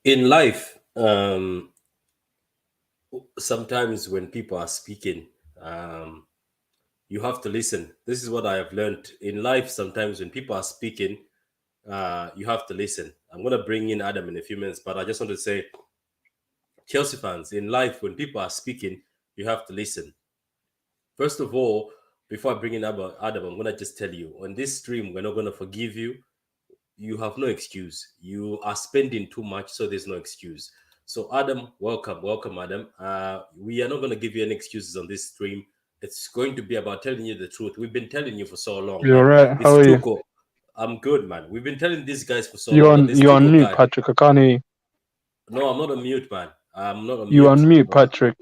In life, sometimes when people are speaking, you have to listen. This is what I have learned in life. Sometimes when people are speaking, you have to listen. I'm going to bring in Adam in a few minutes, but I just want to say, Chelsea fans, in life, when people are speaking, you have to listen. First of all, before I bring in Adam, I'm going to just tell you, on this stream, we're not going to forgive you. You have no excuse. You are spending too much, so there's no excuse. So Adam, welcome, Adam. We are not going to give you any excuses on this stream. It's going to be about telling you the truth. We've been telling you for so long. You're right. How are you? I'm good, man. We've been telling these guys for so you long. You on mute, Patrick. I can't hear you. No, I'm not on mute, man. I'm not on mute. You on mute, Patrick.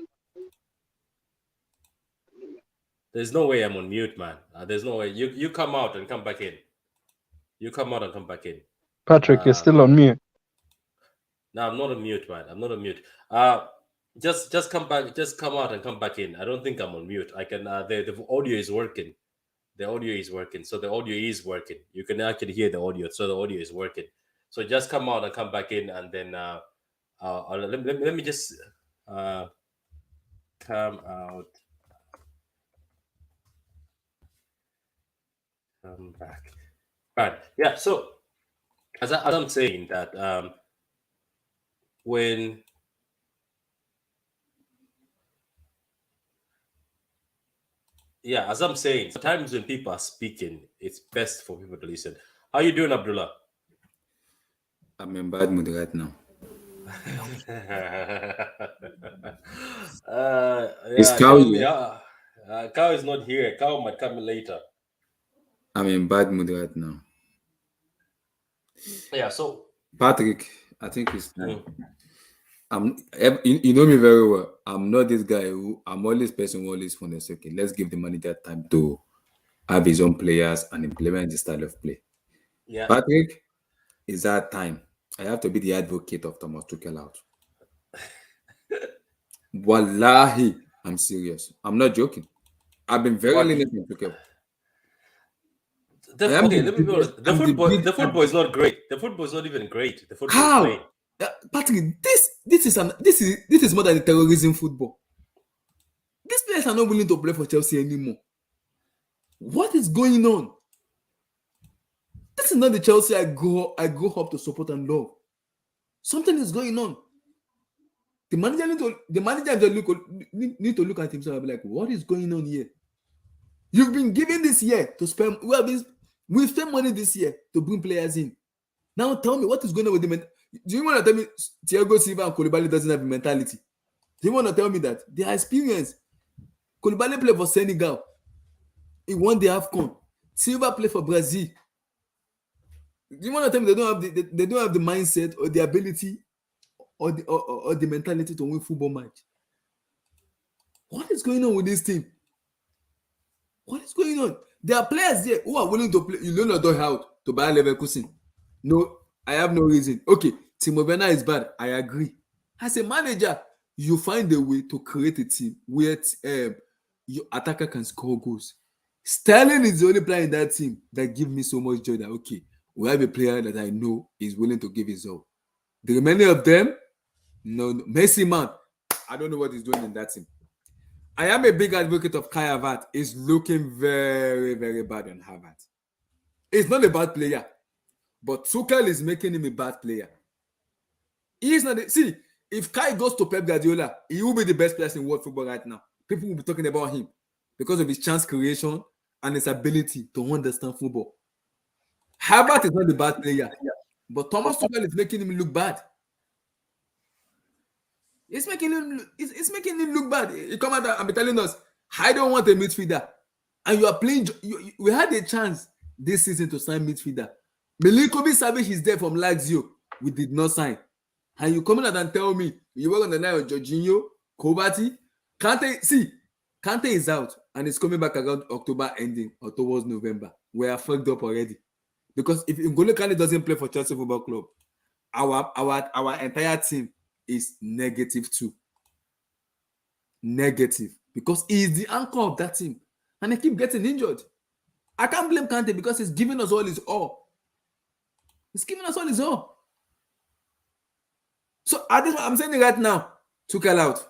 There's no way I'm on mute, man. There's no way. You come out and come back in. You come out and come back in. Patrick, you're still on mute. No, I'm not on mute, man. I'm not on mute. Just come back. Just come out and come back in. I don't think I'm on mute. I can. The audio is working. The audio is working. So the audio is working. You can actually hear the audio. So the audio is working. So just come out and come back in, and then let me just come out. Come back. Right. Yeah. So as I'm saying that when as I'm saying, sometimes when people are speaking, it's best for people to listen. How you doing, Abdullah? I'm in bad mood right now. Is Cow here? Cow is not here. Cow might come later. I'm in bad mood right now. Yeah, so Patrick, I think it's time. You know me very well. I'm not this guy who I'm always person who always want to say, okay, let's give the manager time to have his own players and implement the style of play. Yeah, Patrick, it's that time. I have to be the advocate of Thomas Tutchel out. Wallahi, I'm serious. I'm not joking. I've been very lenient in Tutchel. Okay, let me be honest. The football is not great. The football is not even great. The football How? is playing. Patrick, this is more than a terrorism football. These players are not willing to play for Chelsea anymore. What is going on? This is not the Chelsea I grew up to support and love. Something is going on. The manager need to look at himself and be like, what is going on here? You've been given this year to spend. We spend money this year to bring players in. Now tell me what is going on with the mentality. Do you want to tell me Thiago Silva and Koulibaly doesn't have a mentality? Do you want to tell me that they are experienced? Koulibaly play for Senegal. He won the AFCON. Silva play for Brazil. Do you want to tell me they don't have the mindset or the ability or the mentality to win football match? What is going on with this team? What is going on? There are players there who are willing to play. You don't know how to buy Leverkusen. No, I have no reason. Okay, Timo Werner is bad. I agree. As a manager, you find a way to create a team where your attacker can score goals. Sterling is the only player in that team that gives me so much joy that, okay, we have a player that I know is willing to give his all. The remaining of them, no. Messi, man, I don't know what he's doing in that team. I am a big advocate of Kai Havertz. He's looking very, very bad on Havertz. He's not a bad player, but Tuchel is making him a bad player. He is not. See, if Kai goes to Pep Guardiola, he will be the best player in world football right now. People will be talking about him because of his chance creation and his ability to understand football. Havertz is not a bad player, but Thomas Tutchel is making him look bad. It's making him look bad. You come out and be telling us, I don't want a midfielder. And you are playing. We had a chance this season to sign midfielder. Milinkovic-Savic is there from Lazio. We did not sign. And you come out and tell me you were on the line with Jorginho, Kovacic. Kante is out and it's coming back around October ending or towards November. We are fucked up already. Because if N'Golo Kante doesn't play for Chelsea Football Club, our entire team is -2. Negative. Because he is the anchor of that team. And they keep getting injured. I can't blame Kante because he's giving us all his all. He's giving us all his all. So I'm saying it right now, Tuchel out.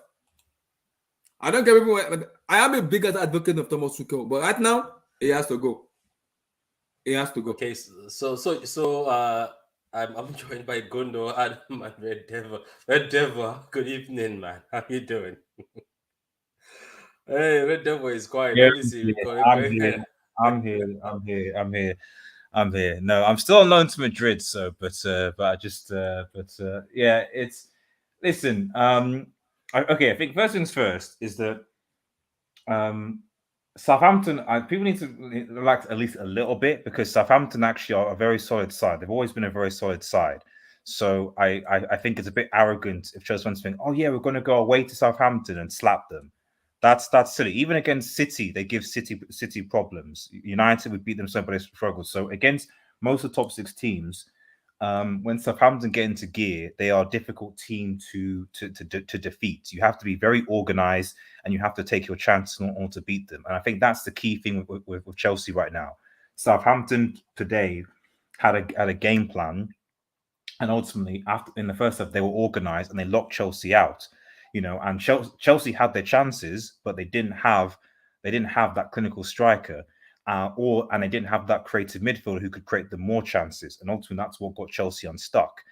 I don't care people. I am a bigger advocate of Thomas Tuchel, but right now he has to go. He has to go. Okay, I'm joined by Gondo, Adam, and Red Devil. Red Devil, good evening, man. How you doing? Hey, Red Devil is quiet. Yeah, Let me see. I'm here. No, I'm still on loan to Madrid. So, but yeah, it's. Listen, okay. I think first things first is that Southampton. People need to relax at least a little bit because Southampton actually are a very solid side. They've always been a very solid side. So I think it's a bit arrogant if Chelsea fans think, oh yeah, we're going to go away to Southampton and slap them. That's silly. Even against City, they give City problems. United would beat them, so but they struggle. So against most of the top 6 teams, when Southampton get into gear, they are a difficult team to defeat. You have to be very organized, and you have to take your chances in order to beat them. And I think that's the key thing with Chelsea right now. Southampton today had a game plan, and ultimately, in the first half, they were organized and they locked Chelsea out. And Chelsea had their chances, but they didn't have that clinical striker, and they didn't have that creative midfielder who could create them more chances. And ultimately, that's what got Chelsea unstuck.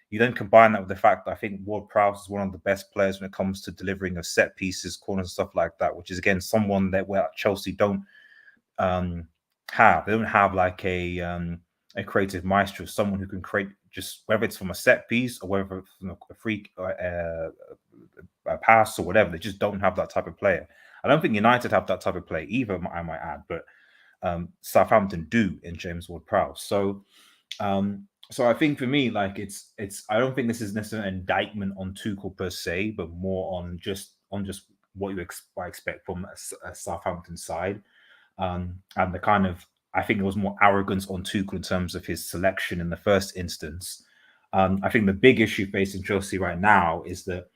You then combine that with the fact that I think Ward-Prowse is one of the best players when it comes to delivering of set pieces, corners, and stuff like that, which is again someone where Chelsea don't have. They don't have like a creative maestro, someone who can create just whether it's from a set piece or whether it's from a free a pass or whatever. They just don't have that type of player. I don't think United have that type of player either, I might add, but Southampton do in James Ward-Prowse. So I think for me, like it's I don't think this is necessarily an indictment on Tuchel per se, but more on just what you expect from a Southampton side, and the kind of, I think it was more arrogance on Tuchel in terms of his selection in the first instance. I think the big issue facing Chelsea right now is that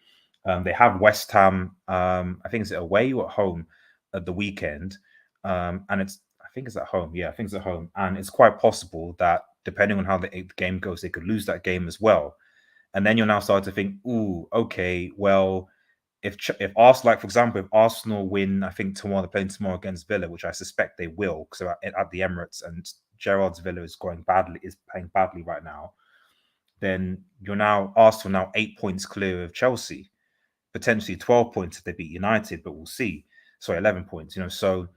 they have West Ham. I think it's away or at home at the weekend, and I think it's at home. Yeah, I think it's at home, and it's quite possible that depending on how the game goes, they could lose that game as well. And then you're now starting to think, ooh, okay, well, if Arsenal, like for example, if Arsenal win, I think tomorrow they're playing tomorrow against Villa, which I suspect they will, because they're at the Emirates and Gerrard's Villa is playing badly right now. Then Arsenal now 8 points clear of Chelsea, potentially 12 points if they beat United, but we'll see. Sorry, 11 points. So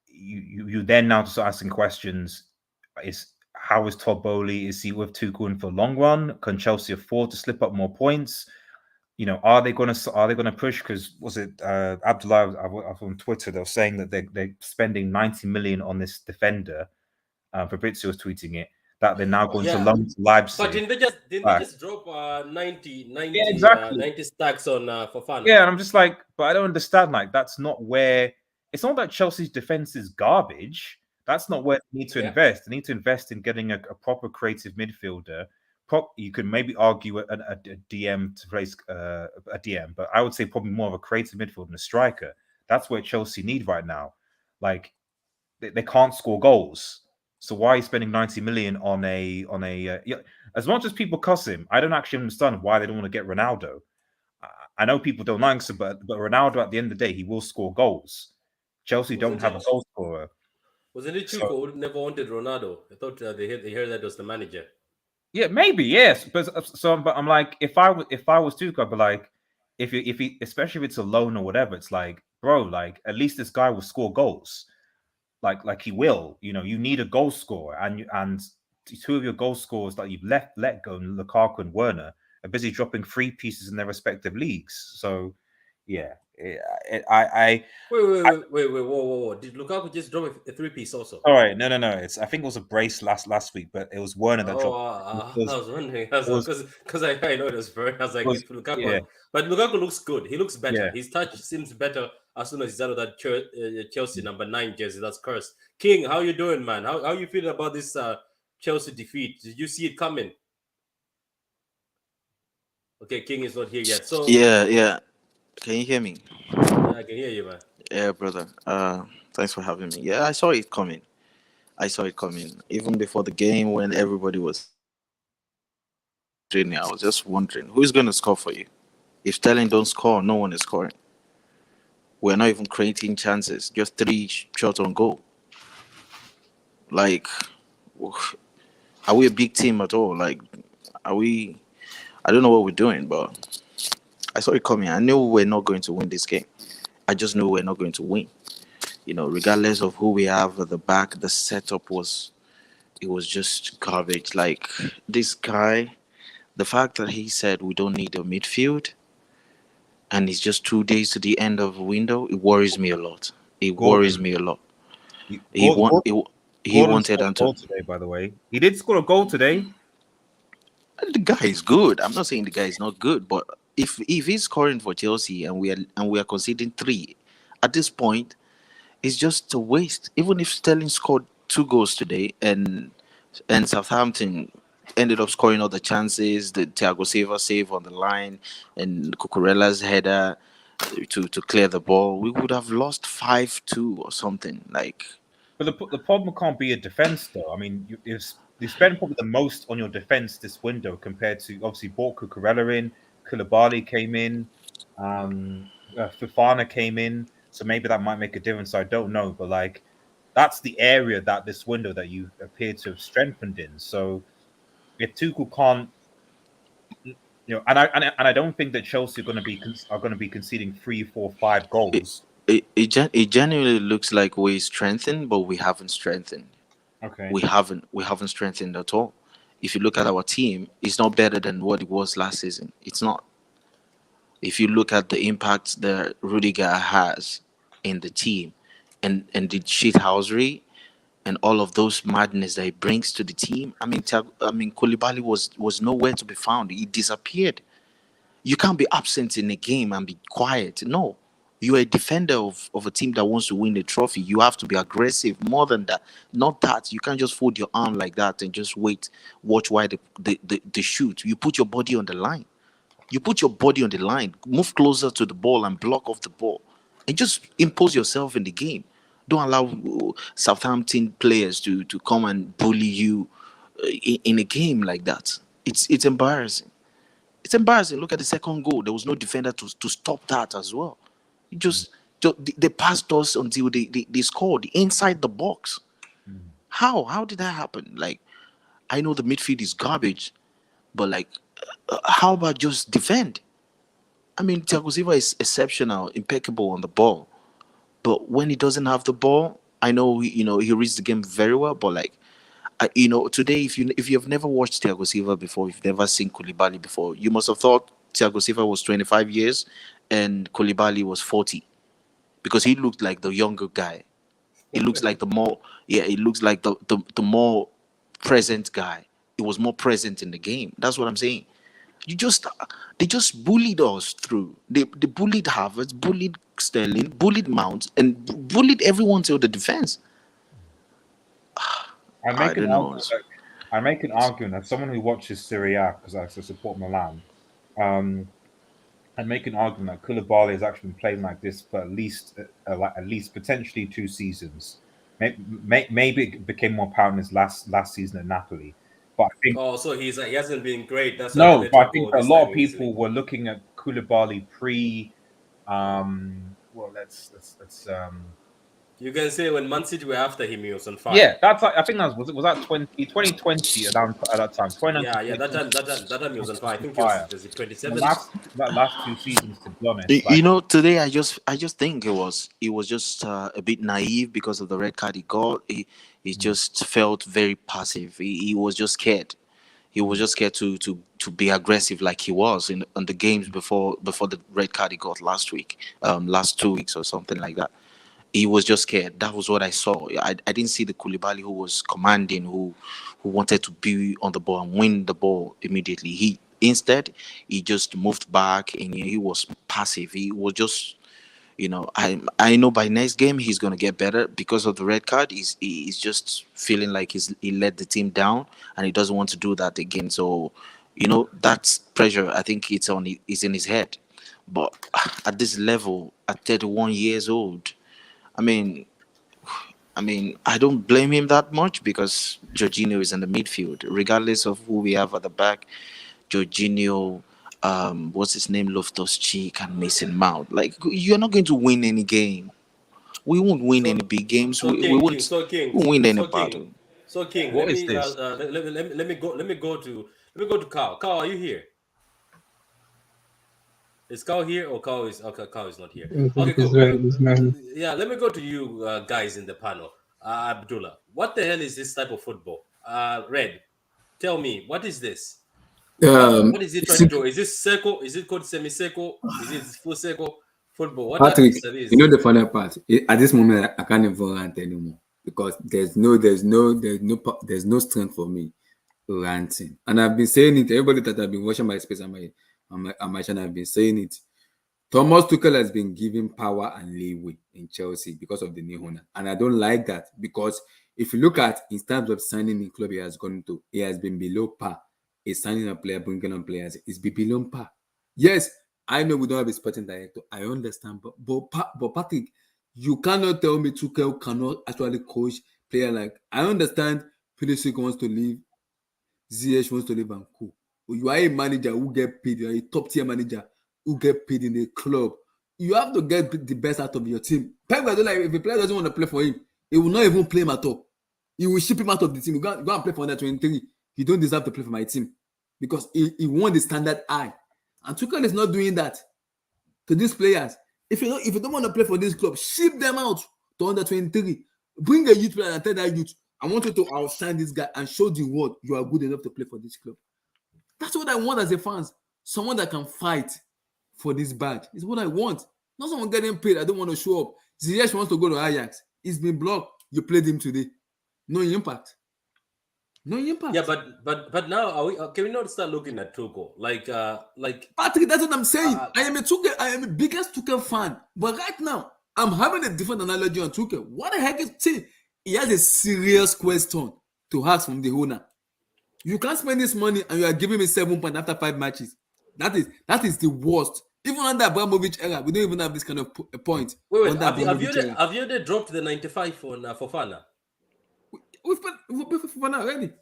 you then now start asking questions: how is Todd Bowley? Is he with Tuchel in for the long run? Can Chelsea afford to slip up more points? are they going to push? Because was it Abdullah on Twitter? They were saying that they're spending 90 million on this defender. Fabrizio was tweeting it that they're now going to loan to Leipzig. But didn't they just drop 90 stacks on Fofana? Yeah, and I'm just like, but I don't understand. Like, that's not where. It's not that Chelsea's defense is garbage. That's not where they need to invest. They need to invest in getting a proper creative midfielder. You could maybe argue a DM to place a DM, but I would say probably more of a creative midfielder than a striker. That's where Chelsea need right now. Like, they can't score goals. So why are you spending 90 million on a as much as people cuss him, I don't actually understand why they don't want to get Ronaldo. I know people don't like him, but Ronaldo at the end of the day, he will score goals. Chelsea don't have a goal scorer. Wasn't it Tuchel who never wanted Ronaldo? I thought they heard that was the manager. Yeah, maybe, yes. But I'm like, if I was Tuchel, I'd be like, if he especially if it's a loan or whatever, it's like, bro, like at least this guy will score goals. Like he will, you need a goal scorer, and two of your goal scorers that you've let go, Lukaku and Werner, are busy dropping 3 pieces in their respective leagues. So, yeah, I wait, whoa! Did Lukaku just drop a 3-piece also? All right, no. I think it was a brace last week, but it was Werner that dropped. I was wondering, because I know it was Werner. I was like, Lukaku, yeah. But Lukaku looks good. He looks better. Yeah. His touch seems better as soon as he's out of that Chelsea number 9 jersey. That's cursed. King, how you doing, man? How you feeling about this Chelsea defeat? Did you see it coming? Okay, King is not here yet. So yeah. Can you hear me? Yeah, I can hear you, man. Yeah, brother. Thanks for having me. Yeah, I saw it coming. Even before the game when everybody was training. I was just wondering who's going to score for you. If Sterling don't score, no one is scoring. We're not even creating chances. Just 3 shots on goal. Like, are we a big team at all? Like, are we? I don't know what we're doing, but I saw it coming. I knew we're not going to win this game. I just knew we're not going to win. Regardless of who we have at the back, the setup was just garbage. Like, this guy, the fact that he said we don't need a midfield, and it's just 2 days to the end of the window, it worries me a lot. He wanted goal today, by the way. He did score a goal today. The guy is good. I'm not saying the guy is not good, but if he's scoring for Chelsea and we are conceding 3, at this point, it's just a waste. Even if Sterling scored 2 goals today and Southampton ended up scoring all the chances, the Thiago Silva save on the line and Cucurella's header to clear the ball, we would have lost 5-2 or something. Like, but the problem can't be a defense, though. I mean, you spend probably the most on your defense this window compared to, obviously, bought Cucurella in, Koulibaly came in, Fofana came in, so maybe that might make a difference. I don't know, but like, that's the area that this window that you appear to have strengthened in. So if Tuchel can't, and I don't think that Chelsea are going to be conceding 3, 4, 5 goals. It genuinely looks like we strengthened, but we haven't strengthened. Okay. We haven't strengthened at all. If you look at our team, it's not better than what it was last season. It's not. If you look at the impact that Rudiger has in the team and the shithousery and all of those madness that he brings to the team, I mean, Koulibaly was nowhere to be found. He disappeared. You can't be absent in a game and be quiet. No. You are a defender of a team that wants to win a trophy. You have to be aggressive. More than that. Not that. You can't just fold your arm like that and just watch while they shoot. You put your body on the line. Move closer to the ball and block off the ball. And just impose yourself in the game. Don't allow Southampton players to come and bully you in a game like that. It's embarrassing. It's embarrassing. Look at the second goal. There was no defender to stop that as well. They passed us until they scored inside the box. How did that happen? Like, I know the midfield is garbage, but like, how about just defend? I mean, Thiago Silva is exceptional, impeccable on the ball, but when he doesn't have the ball, I know he reads the game very well. But like, today, if you have never watched Thiago Silva before, if you've never seen Koulibaly before, you must have thought Thiago Silva was 25 years and Koulibaly was 40, because he looked like the younger guy. It looks like it looks like the more present guy. It was more present in the game. That's what I'm saying. They just bullied us through. They bullied Havertz, bullied Sterling, bullied Mount, and bullied everyone till the defense. I make an argument as someone who watches Serie A, because I support Milan. I make an argument that Koulibaly has actually been playing like this for at least potentially 2 seasons. Maybe it became more apparent his last season at Napoli. But I think so he hasn't been great. That's no, but I think a lot of people were looking at Koulibaly pre. Let's You can say when Man City were after him, he was on fire. Yeah, I think that was that 2020 at that time. Yeah, that time he was on fire. I think he was 27. That last 2 seasons, to be honest. Today I just think it was just a bit naive because of the red card he got. He just felt very passive. He was just scared. He was just scared to be aggressive like he was on the games before the red card he got last 2 weeks or something like that. He was just scared. That was what I saw. I didn't see the Koulibaly who was commanding, who wanted to be on the ball and win the ball immediately. Instead, he just moved back and he was passive. He was just, I know by next game he's gonna get better because of the red card. He's just feeling like he let the team down and he doesn't want to do that again. So, that's pressure. I think it's in his head. But at this level, at 31 years old. I mean, I don't blame him that much because Jorginho is in the midfield. Regardless of who we have at the back, Jorginho, what's his name, Loftus-Cheek and Mason Mount. Like, you're not going to win any game. We won't win any big games. We won't win any battle. So King, what is this? Let me go to Carl. Carl, are you here? Is Carl here or Carl is not here? Okay, cool. Yeah, let me go to you guys in the panel. Abdullah, what the hell is this type of football? Red, tell me, what is this? What is it trying to do? Is this circle? Is it called semi-circle? Is it full circle football? What Patrick, is? you know the funny part? At this moment, I can't even rant anymore because there's no strength for me ranting. And I've been saying it. Everybody that have been watching my space and my channel, I've been saying it. Thomas Tutchel has been given power and leeway in Chelsea because of the new owner, and I don't like that because if you look at in terms of signing in club he has been below par. He's signing a player, bringing on players, is below par. Yes, I know we don't have a sporting director. I understand, but Patrick, you cannot tell me Tuchel cannot actually coach player like. I understand Pulisic wants to leave, Ziyech wants to leave and cool. But you are a manager who get paid. You are a top tier manager who get paid in a club. You have to get the best out of your team. Pep Guardiola, if a player doesn't want to play for him, he will not even play him at all. He will ship him out of the team. Go and play for under 23. You don't deserve to play for my team because he won the standard I. And Tuchel is not doing that to these players. If you don't want to play for this club, ship them out to under 23. Bring a youth player and tell that youth, I want you to outshine this guy and show the world you are good enough to play for this club. That's what I want as a fan. Someone that can fight for this badge is what I want. Not someone getting paid. I don't want to show up. Ziyech wants to go to Ajax. He's been blocked. You played him today. No impact. Yeah, but now can we not start looking at Tuchel like Patrick? That's what I'm saying. I am a biggest Tuchel fan, but right now I'm having a different analogy on Tuchel. What the heck is he? He has a serious question to ask from the owner. You can't spend this money and you are giving me 7 points after 5 matches. That is the worst. Even under Abramovich era, we don't even have this kind of point. Wait, have you ever dropped the 95 on Fofana? We've paid Fofana already.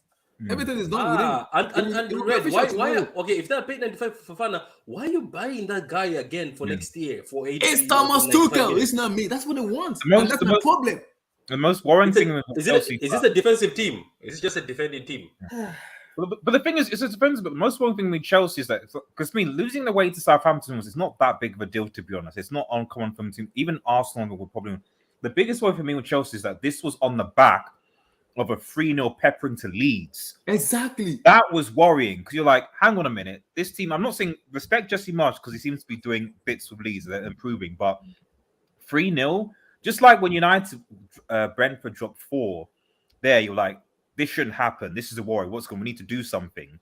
Everything is done with him. And Red, why? Okay, if they're paid 95 for Fofana, why are you buying that guy again for next year for 80? It's Thomas Tutchel. It's not me. That's what they want. And that's the problem. The most worrying thing is this a defensive team? Is it just a defending team? But the thing is, it depends. But the most worrying thing with Chelsea is that because losing the way to Southampton it's not that big of a deal, to be honest. It's not uncommon for them to even Arsenal would probably. The biggest worry for me with Chelsea is that this was on the back of a 3-0 peppering to Leeds. Exactly. That was worrying because you're like, hang on a minute. This team, I'm not saying respect Jesse Marsch because he seems to be doing bits with Leeds, they're improving, but 3-0, just like when United, Brentford dropped 4, there you're like, this shouldn't happen. This is a worry. What's going? We need to do something.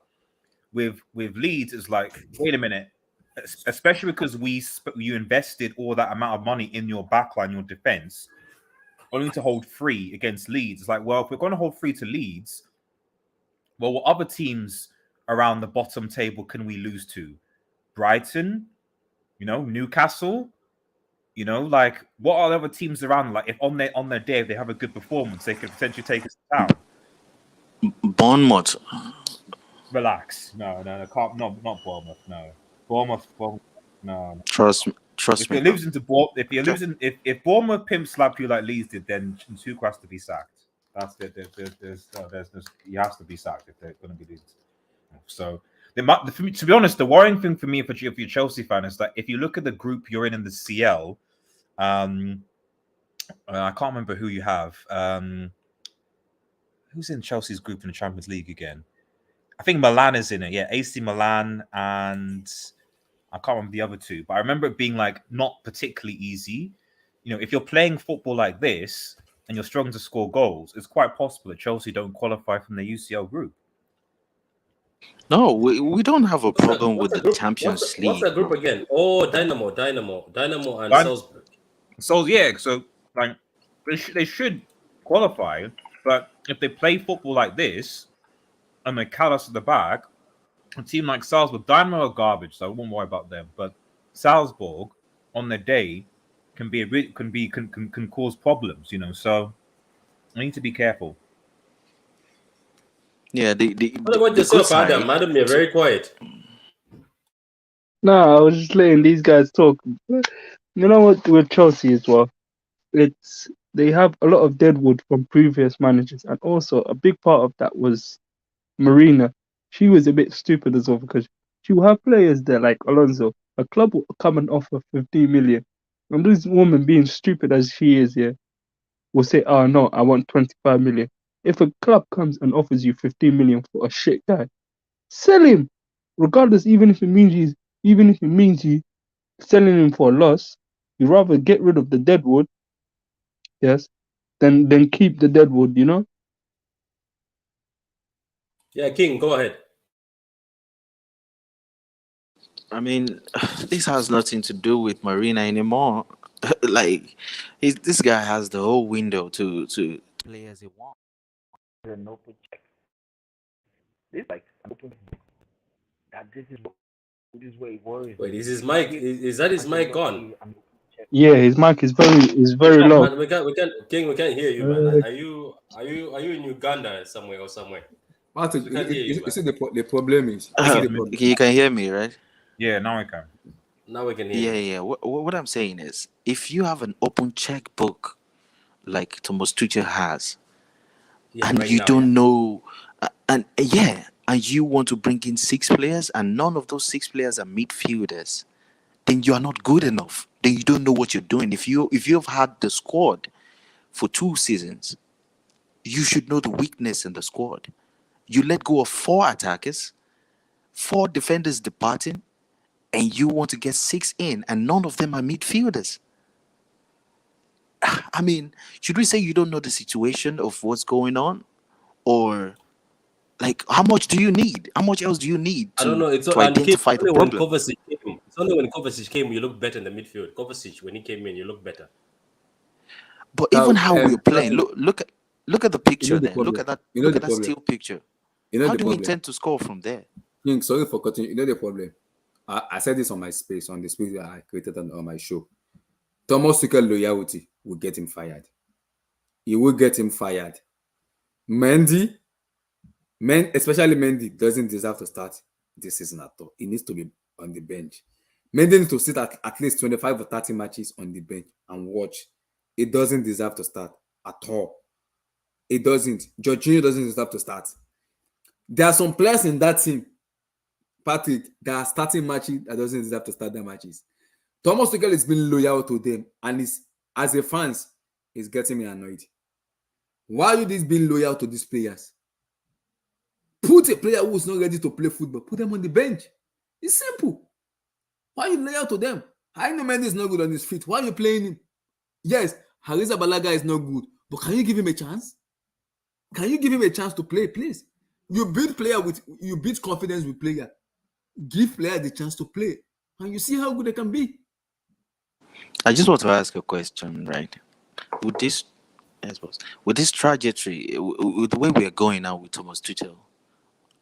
With Leeds, it's like, wait a minute. Especially because you invested all that amount of money in your backline, your defense, only to hold 3 against Leeds. It's like, well, if we're going to hold 3 to Leeds, well, what other teams around the bottom table can we lose to? Brighton, Newcastle, like what are the other teams around? Like if on their day if they have a good performance, they could potentially take us down. Bournemouth. Relax. No, can't. Not Bournemouth. No, Bournemouth. No. Trust me. If you're losing to if Bournemouth pimp slap you like Leeds did, then Tuchel has to be sacked. That's he has to be sacked if they're going to be losing. So to be honest, the worrying thing for me if you're a Chelsea fan is that if you look at the group you're in the CL, I can't remember who you have. Who's in Chelsea's group in the Champions League again? I think Milan is in it. Yeah, AC Milan and I can't remember the other 2, but I remember it being like not particularly easy. If you're playing football like this and you're struggling to score goals, it's quite possible that Chelsea don't qualify from the UCL group. No, we don't have a problem with the Champions League. What's that group again? Oh, Dynamo, and Salzburg. So yeah, so like they should qualify, but if they play football like this and they cut us at the back, a team like Salzburg, Dynamo are garbage, so I won't worry about them. But Salzburg on their day can cause problems, So I need to be careful. Yeah, what about yourself, Adam? Adam, you're very quiet. No, I was just letting these guys talk. You know what with Chelsea as well? They have a lot of deadwood from previous managers, and also a big part of that was Marina. She was a bit stupid as well because she will have players there like Alonso. A club will come and offer 15 million, and this woman, being stupid as she is, will say, "Oh no, I want 25 million." If a club comes and offers you 15 million for a shit guy, sell him, regardless. Even if it means you selling him for a loss, you rather get rid of the deadwood, yes, than keep the deadwood. Yeah, King, go ahead. I mean, this has nothing to do with Marina anymore. Like, this guy has the whole window to play as he wants. An open check. This is like an open. That this is where it worries. Wait, is his mic? Is that his mic on? Yeah, his mic is very low. Man, we can't hear you, man. Are you in Uganda somewhere? Martin, We can't hear you, you see the problem is You can hear me, right? Yeah, now I can. Now we can hear you. Yeah. What I'm saying is, if you have an open checkbook like Thomas Tutchel has, and right you now, don't know, and you want to bring in 6 players, and none of those 6 players are midfielders, then you are not good enough. Then you don't know what you're doing. If you've had the squad for 2 seasons, you should know the weakness in the squad. You let go of 4 attackers, 4 defenders departing, and you want to get 6 in, and none of them are midfielders. I mean, should we say you don't know the situation of what's going on? Or, like, how much do you need? How much else do you need I don't know. to identify the problem? It's only when Kovacic came, you look better in the midfield. Kovacic, when he came in, you look better. But even how we're playing, look at the picture the there. Look problem. at that. You know Look the at that problem. still picture. you know How the do we problem. intend to score from there? King, sorry for cutting. You know the problem. I said this on my space, on the space that I created on my show. Thomas Tuchel loyalty will get him fired. He will get him fired. Especially Mendy, doesn't deserve to start this season at all. He needs to be on the bench. Mendy needs to sit at least 25 or 30 matches on the bench and watch. It doesn't deserve to start at all. It doesn't. Jorginho doesn't deserve to start. There are some players in that team, Patrick, that are starting matches that doesn't deserve to start their matches. Thomas Tuchel has been loyal to them, and is, as a fans, is getting me annoyed. Why are you this being loyal to these players? Put a player who is not ready to play football, put them on the bench. It's simple. Why are you loyal to them? I know Mendy is not good on his feet. Why are you playing him? Yes, Hariza Balaga is not good, but can you give him a chance? Can you give him a chance to play, please? You build confidence with player. Give player the chance to play, and you see how good they can be. I just want to ask a question, right? With this, yes, boss. With this trajectory, with the way we are going now with Thomas Tuchel,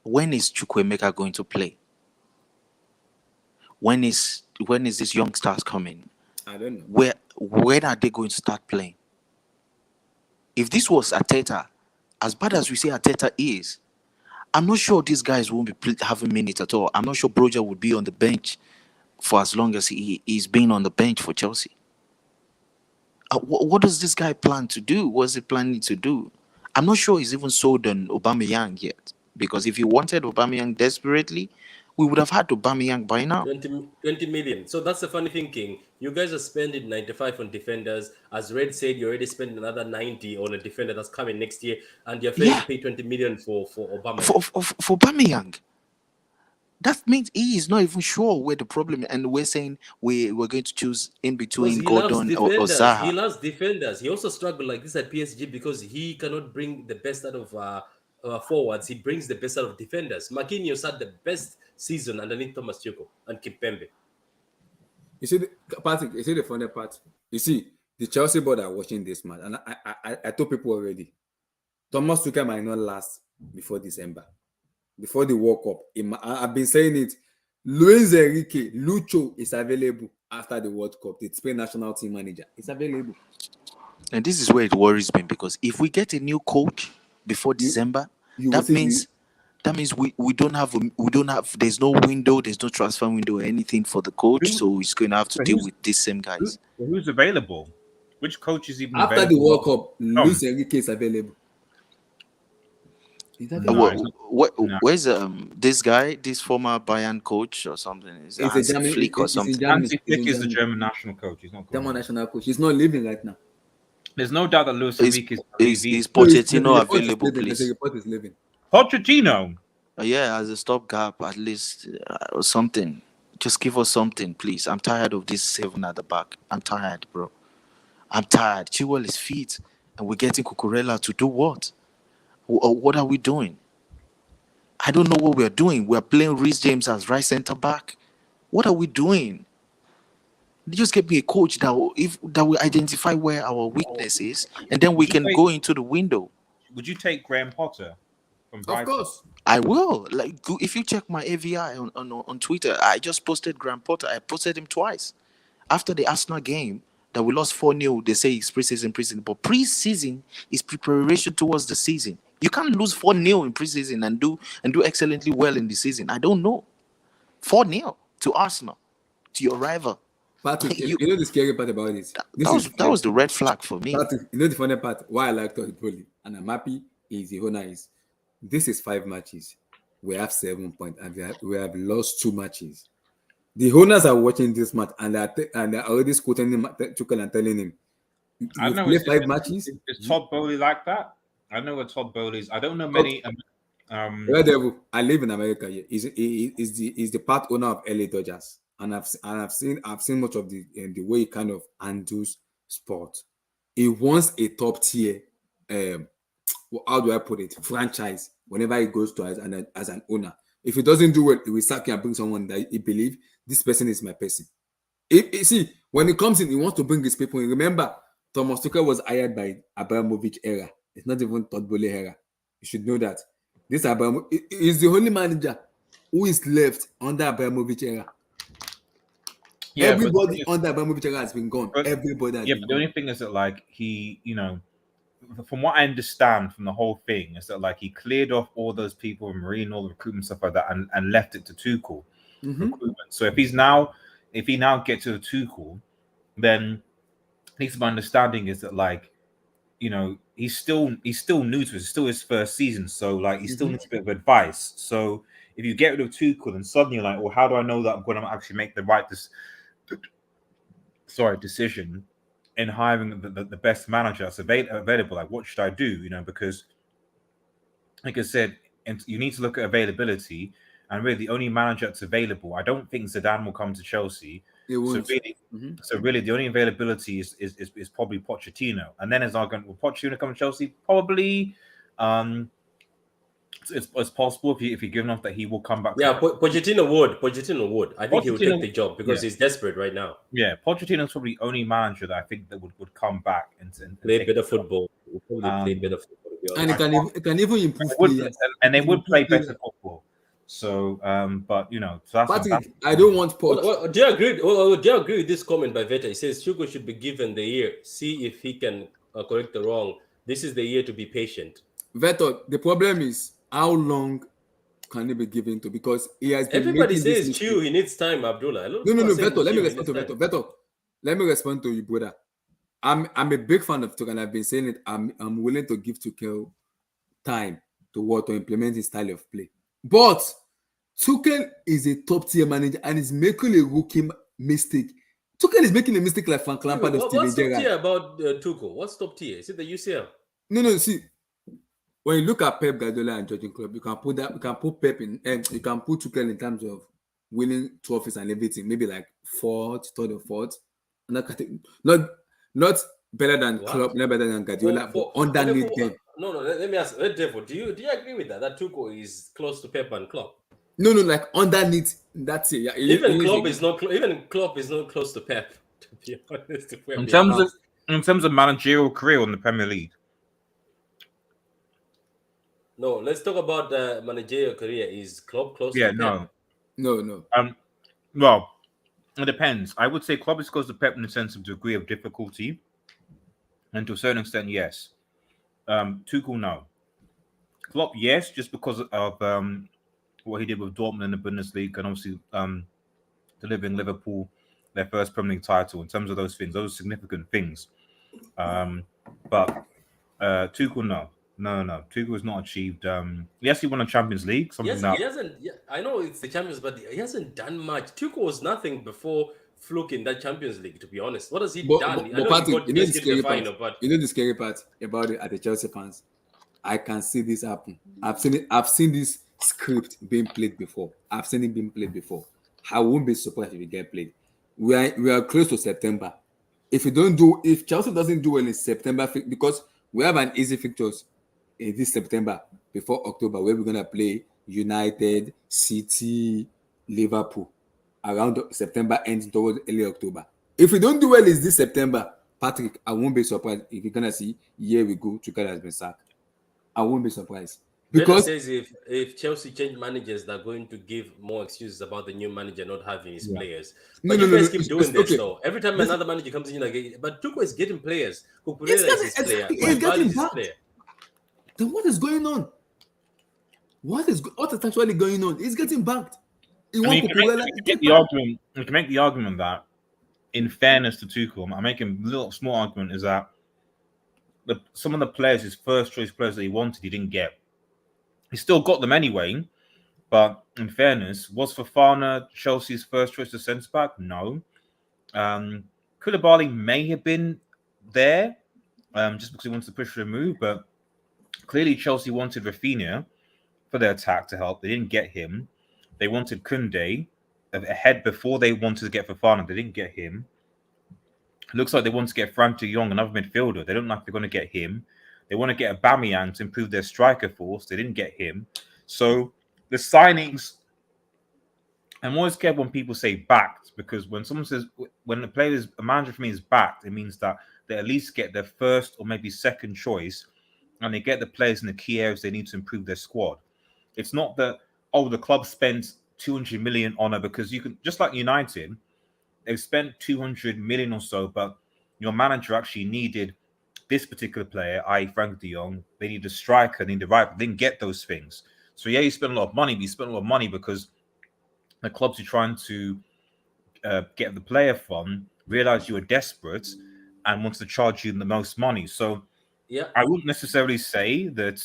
when is Chukwuemeka going to play? When is this young stars coming? I don't know. When are they going to start playing? If this was Arteta, as bad as we say Arteta is, I'm not sure these guys won't be having minutes at all. I'm not sure Broja would be on the bench for as long as he's been on the bench for Chelsea. What does this guy plan to do? What's he planning to do? I'm not sure he's even sold on Aubameyang yet. Because if he wanted Aubameyang desperately, we would have had Aubameyang by now. 20 million. So that's the funny thinking. You guys are spending 95 on defenders. As Red said, you already spent another 90 on a defender that's coming next year, and you're afraid to pay 20 million for Aubameyang. For Aubameyang. That means he is not even sure where the problem is, and we're saying we're going to choose in between Gordon or Zaha. He loves defenders. He also struggled like this at PSG because he cannot bring the best out of forwards. He brings the best out of defenders. Marquinhos had the best season underneath Thomas Tuchel and Kimpembe. You see, Patrick, you see the funny part? You see, the Chelsea board are watching this match, and I told people already, Thomas Tuchel might not last before December. Before the World Cup. I've been saying it. Luis Enrique, Lucho is available after the World Cup. The Spain national team manager is available. And this is where it worries me, because if we get a new coach before December, that means we don't have there's no window, there's no transfer window or anything for the coach, so he's going to have to deal with these same guys. Who's available? Which coach is even after available? the World Cup? Luis Enrique is available. Where's this guy, this former Bayern coach or something? Is Hansi Flick or something? Hansi Flick is the German national coach. He's not German national coach. He's not living right now. There's no doubt that Luis Enrique is Pochettino available, please? The report is living. Pochettino. Yeah, as a stopgap at least, or something. Just give us something, please. I'm tired of this 7 at the back. I'm tired, bro. I'm tired. Chilwell is fit, and we're getting Cucurella to do what? What are we doing? I don't know what we're doing. We're playing Reece James as right centre back. What are we doing? Just get me a coach that will identify where our weakness is, and then we can go into the window. Would you take Graham Potter from Brighton? Of course. I will. Like, if you check my AVI on Twitter, I just posted Graham Potter. I posted him twice. After the Arsenal game that we lost 4-0, they say it's preseason. But preseason is preparation towards the season. You can't lose 4-0 in preseason and do excellently well in the season. I don't know. 4-0 to Arsenal, to your rival. Patrick, you know the scary part about it? That was the red flag for me. Patrick, you know the funny part? Why I like Todd Bowley and I'm happy is the owner is. This is 5 matches. We have 7 points and we have lost 2 matches. The owners are watching this match and they're already quoting him, Tuchel, and telling him, I know play 5 matches. Is Todd Bowley like that? I know what Todd Bowley is. I don't know many. Red Devil. I live in America. Yeah, he's the part owner of LA Dodgers, and I've seen much of the way he kind of handles sport. He wants a top tier. How do I put it? Franchise. Whenever he goes to as an owner, if he doesn't do well, he will sack and bring someone that he believes this person is my person. See, when he comes in, he wants to bring his people in. Remember, Thomas Tuchel was hired by Abramovich era. It's not even Todd Bowley era. You should know that. This Abramovich is the only manager who is left under Abramovich era. Yeah, everybody under Abramovich era has been gone. Everybody has been but gone. The only thing is that, like, he, from what I understand from the whole thing, is that, like, he cleared off all those people in Marine, all the recruitment stuff like that, and left it to Tuchel recruitment. So if he now gets to Tuchel, then at least my understanding is that, like, he's still new to it. It's still his first season, so, like, he still needs a bit of advice. So if you get rid of Tuchel, and suddenly you're like, well, how do I know that I'm going to actually make the right decision? in hiring the best manager that's available. Like, what should I do? You know, because like I said, and you need to look at availability. And really, the only manager that's available, I don't think Zidane will come to Chelsea. It So won't. really, Mhm. the only availability is probably Pochettino. And then as argument, will Pochettino come to Chelsea? Probably. It's possible if you give enough that he will come back. Yeah, Pochettino would. I think he would take the job because yeah. he's desperate right now. Yeah, Pochettino's probably the only manager that I think that would come back and Play take better the job. football. He'll probably play better football, to be And honest. it can even improve Would, players. and they It can would play improve better players. football. So, but you know, so that's Patrick, I don't want Poch. Do you agree? Do you agree with this comment by Veta? He says Hugo should be given the year, see if he can correct the wrong. This is the year to be patient. Veto, the problem is how long can he be given to? Because he has been Everybody making this says mistake. Chew, he needs time, Abdullah. No, Veto. Let me respond to Veto. Veto, let me respond to you, brother. I'm a big fan of Tuchel, and I've been saying it. I'm willing to give Tuchel time to implement his style of play. But Tuchel is a top tier manager and is making a rookie mistake. Tuchel is making a mistake like Frank Lampard of Steven What's top Gerrard. tier about Tuchel? What's top tier? Is it the UCL? No. See, when you look at Pep Guardiola and Jurgen Klopp, you can put Pep in, and you can put Tuchel in terms of winning trophies and everything. Maybe like third or fourth. Not better than Klopp, not better than Guardiola, but underneath them. No. Let me ask. Therefore, do you agree with that? That Tuchel is close to Pep and Klopp? No, like underneath. That's it. Yeah, even Klopp is not close to Pep. To be honest, in terms of managerial career in the Premier League. No, let's talk about the managerial career. Is Klopp close to Pep? No. Well, it depends. I would say Klopp is close to Pep in the sense of degree of difficulty, and to a certain extent, yes. Tuchel, no. Klopp, yes, just because of what he did with Dortmund in the Bundesliga, and obviously delivering Liverpool their first Premier League title. In terms of those things, those significant things. But Tuchel, no. Tuchel has not achieved. Yes, he won a Champions League. He hasn't. Yeah, I know it's the Champions, but he hasn't done much. Tuchel was nothing before Fluke in that Champions League. To be honest, what has he done? But Patrick, you know the scary part about it at the Chelsea fans. I can see this happen. I've seen this script being played before. I've seen it being played before. I won't be surprised if it get played. We are close to September. If Chelsea doesn't do well in September, because we have an easy fixtures in this September before October, where we're gonna play United, City, Liverpool around September ends towards early October. If we don't do well in this September, Patrick, I won't be surprised if you're gonna see here we go, Tuchel has been sacked. I won't be surprised. Because says if Chelsea change managers, they're going to give more excuses about the new manager not having his players. But you guys keep doing this though. Every time another manager comes in, but Tuchel is getting players. He's getting back. Then what is going on? What is actually going on? He's getting backed. You can make the argument that, in fairness to Tuchel, I'm making a little small argument is that some of the players, his first choice players that he wanted, he didn't get. He still got them anyway, but in fairness, was Fofana Chelsea's first choice to centre back? No. Koulibaly may have been there just because he wanted to push for a move, but clearly Chelsea wanted Rafinha for their attack to help. They didn't get him. They wanted Koundé ahead before they wanted to get Fofana. They didn't get him. It looks like they want to get Frank de Jong, another midfielder. They don't know if they're going to get him. They want to get Aubameyang to improve their striker force. They didn't get him. So the signings, I'm always scared when people say backed, because when someone says, when a manager for me is backed, it means that they at least get their first or maybe second choice, and they get the players in the key areas they need to improve their squad. It's not that, the club spent 200 million on it, because you can, just like United, they've spent 200 million or so, but your manager actually needed this particular player, i.e. Frank de Jong. They need a striker, they need a right, they didn't get those things. So yeah, you spent a lot of money, but you spent a lot of money because the clubs you're trying to get the player from realized you were desperate and wanted to charge you the most money. So yeah, I wouldn't necessarily say that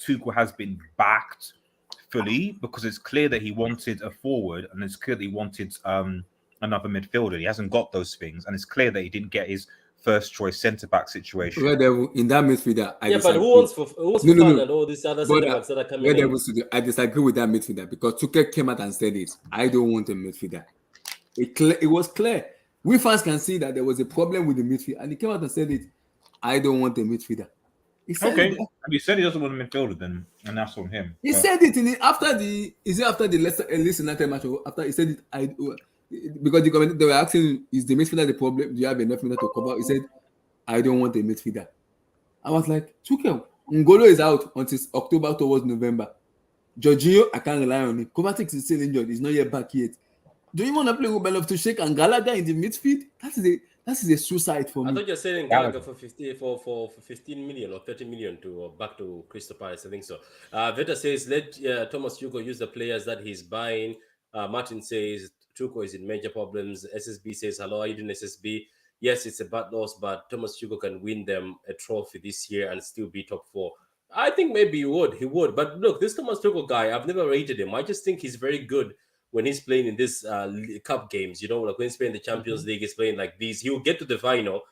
Tuchel has been backed fully, because it's clear that he wanted a forward and it's clear that he wanted another midfielder. He hasn't got those things, and it's clear that he didn't get his first choice centre back situation. Red Devil in that midfielder, I Yeah, but disagree. who wants Fofana and all these other But, centre backs that are coming Red in? Devil studio, I disagree with that midfielder because Tuchel came out and said it. I don't want a midfielder. It was clear. We fans can see that there was a problem with the midfield, and he came out and said it. I don't want a midfielder. He said Okay, it. and he said he doesn't want a midfielder, then, and that's on him. He said it after the Leeds United match or after he said it. Because the commentator, they were asking, is the midfielder the problem? Do you have enough midfielder to cover? He said, I don't want a midfielder. I was like, Tuchel, Ngolo is out until October towards November. Jorginho, I can't rely on him. Kovacic is still injured. He's not yet back yet. Do you want to play with Loftus-Cheek and Gallagher in the midfield? That is a suicide for me. I thought you're selling Gallagher for 15 million or 30 million to back to Crystal Palace. I think so. Veta says let Thomas Tuchel use the players that he's buying. Martin says Tuchel is in major problems. SSB says hello, are you doing SSB? Yes, it's a bad loss, but Thomas Tuchel can win them a trophy this year and still be top 4. I think maybe he would. But look, this Thomas Tuchel guy, I've never rated him. I just think he's very good when he's playing in this cup games, like when he's playing the Champions League, he's playing like these. He'll get to the final.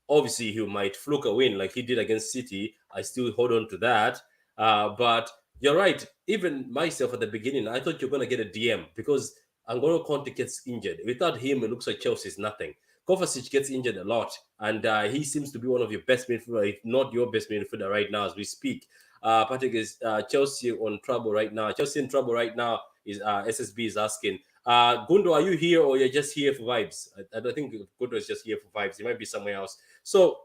Obviously, he might fluke a win like he did against City. I still hold on to that. But you're right. Even myself at the beginning, I thought you're going to get a DM because N'Golo Conte gets injured. Without him, it looks like Chelsea is nothing. Kovacic gets injured a lot, and he seems to be one of your best midfielder, if not your best midfielder right now as we speak. Patrick is Chelsea on trouble right now. Chelsea in trouble right now is SSB is asking. Gundo, are you here or you're just here for vibes? I don't think Gundo is just here for vibes. He might be somewhere else. So,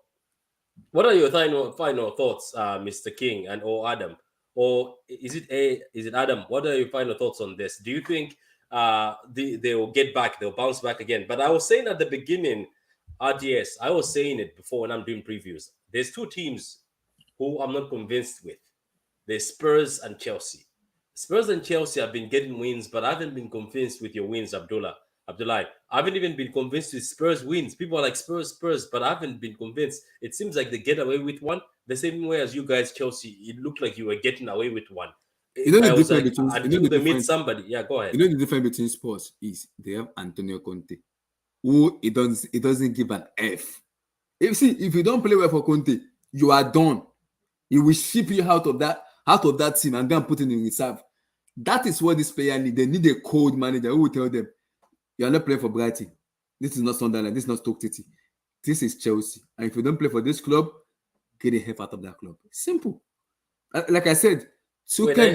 what are your final thoughts, Mr. King and or Adam? Or is it Adam? What are your final thoughts on this? Do you think they will get back, they'll bounce back again? But I was saying at the beginning, RDS, I was saying it before when I'm doing previews. There's two teams who I'm not convinced with. There's Spurs and Chelsea. Spurs and Chelsea have been getting wins, but I haven't been convinced with your wins, Abdullah. I haven't even been convinced with Spurs wins. People are like Spurs, but I haven't been convinced. It seems like they get away with one. The same way as you guys, Chelsea, it looked like you were getting away with one. You know the difference between until they meet somebody. Yeah, go ahead. You know the difference between Spurs is they have Antonio Conte, who it doesn't give an F. If you don't play well for Conte, you are done. He will ship you out of that team and then put it in reserve. That is what this player need. They need a cold manager who will tell them, you are not playing for Brighton. This is not Sunderland. This is not Stoke City. This is Chelsea. And if you don't play for this club, get the hell out of that club. Simple. Like I said, Wait, are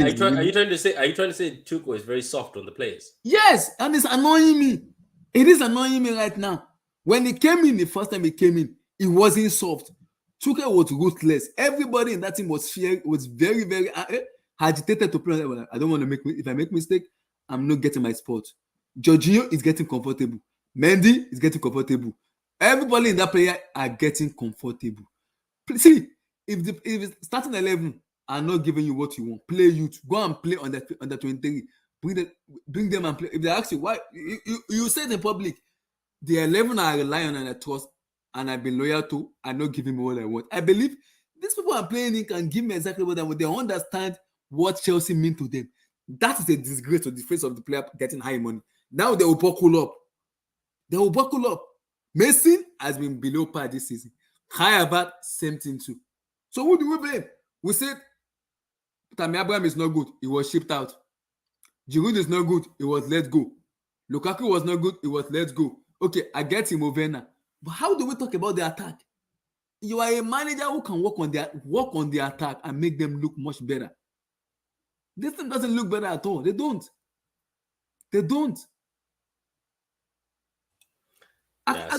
you trying to say Tuchel is very soft on the players? Yes, and it's annoying me. It is annoying me right now. When he came in, the first time he came in, it wasn't soft. Tuchel was ruthless. Everybody in that team was very, very agitated to play. I don't want to if I make mistake, I'm not getting my spot. Jorginho is getting comfortable. Mendy is getting comfortable. Everybody in that player are getting comfortable. See, if the starting 11 are not giving you what you want, play youth. Go and play under 23. Bring them and play. If they ask you why, you say in public, the 11 are relying on and I trust and I've been loyal to and not giving me what I want. I believe these people I'm playing in can give me exactly what I want. They understand what Chelsea mean to them. That is a disgrace to the face of the player getting high money. Now they will buckle up. Mason has been below par this season. Havertz, same thing too. So who do we blame? We said Tammy Abraham is not good. He was shipped out. Giroud is not good. He was let go. Lukaku was not good. He was let go. Okay, I get him over now. But how do we talk about the attack? You are a manager who can work on the attack and make them look much better. This thing doesn't look better at all. They don't. Yeah, I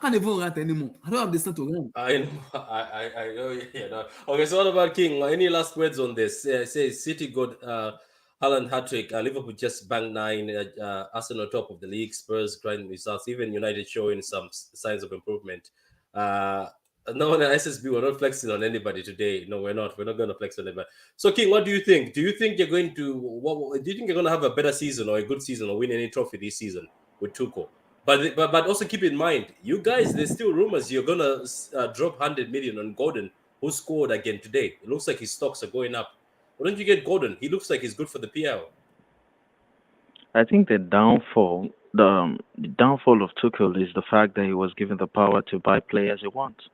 can't even rant anymore. I don't have the sense to rant. I know. Yeah, no. Okay, so what about King? Any last words on this? Says City got Haaland hat-trick. Liverpool just banged 9. Arsenal top of the league. Spurs grinding results. Even United showing some signs of improvement. No one at SSB, we're not flexing on anybody today. No, we're not. We're not going to flex on anybody. So, King, what do you think? Do you think you're going to? Do you think you're going to have a better season or a good season or win any trophy this season with Tuchel? But also keep in mind, you guys, there's still rumors you're going to drop 100 million on Gordon, who scored again today. It looks like his stocks are going up. Why don't you get Gordon? He looks like he's good for the PL. I think the downfall of Tuchel is the fact that he was given the power to buy players he wants.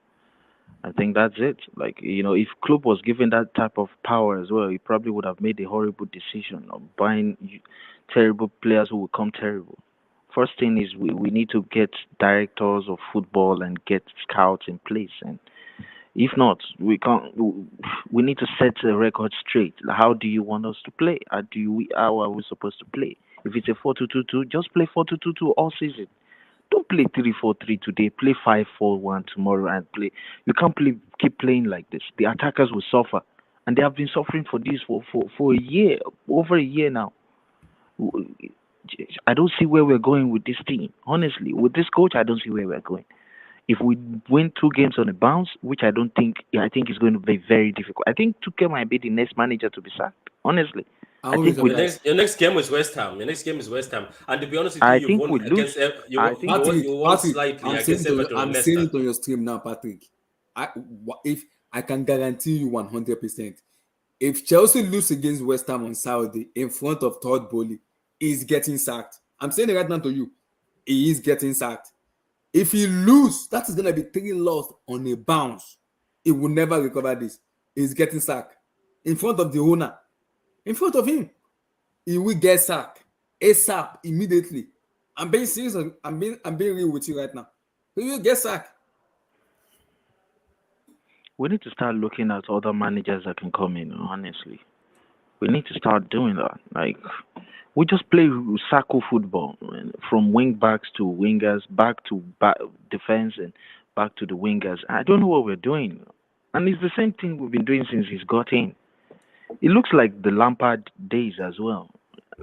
I think that's it. Like, if Klopp was given that type of power as well, he probably would have made a horrible decision of buying terrible players who will come terrible. First thing is we need to get directors of football and get scouts in place. And if not, we can't. We need to set a record straight. Like, how do you want us to play? How are we supposed to play? If it's a 4-2-2-2, just play 4-2-2-2 all season. Don't play 3-4-3 today. Play 5-4-1 tomorrow and play. You can't keep playing like this. The attackers will suffer, and they have been suffering for this for a year, over a year now. I don't see where we're going with this team. Honestly, with this coach, I don't see where we're going. If we win 2 games on a bounce, which I don't think, I think it's going to be very difficult. I think Tuchel might be the next manager to be sacked. Honestly, I think Your next game is West Ham. Your next game is West Ham, and to be honest with you, I you've think won we lose. against Patrick, you won slightly I'm against Everton and I'm saying Leicester. it on your stream now, Patrick. If I can guarantee you 100%, if Chelsea lose against West Ham on Saturday in front of Todd Bowley, he's getting sacked. I'm saying it right now to you. He is getting sacked. If he lose, that is gonna be 3 lost on a bounce. He will never recover this. He's getting sacked in front of the owner, in front of him. He will get sacked ASAP immediately. I'm being serious. I'm being real with you right now. He will get sacked. We need to start looking at other managers that can come in. Honestly, we need to start doing that. Like, we just play circle football, man, from wing backs to wingers, back to defense, and back to the wingers. I don't know what we're doing, and it's the same thing we've been doing since he's got in. It looks like the Lampard days as well.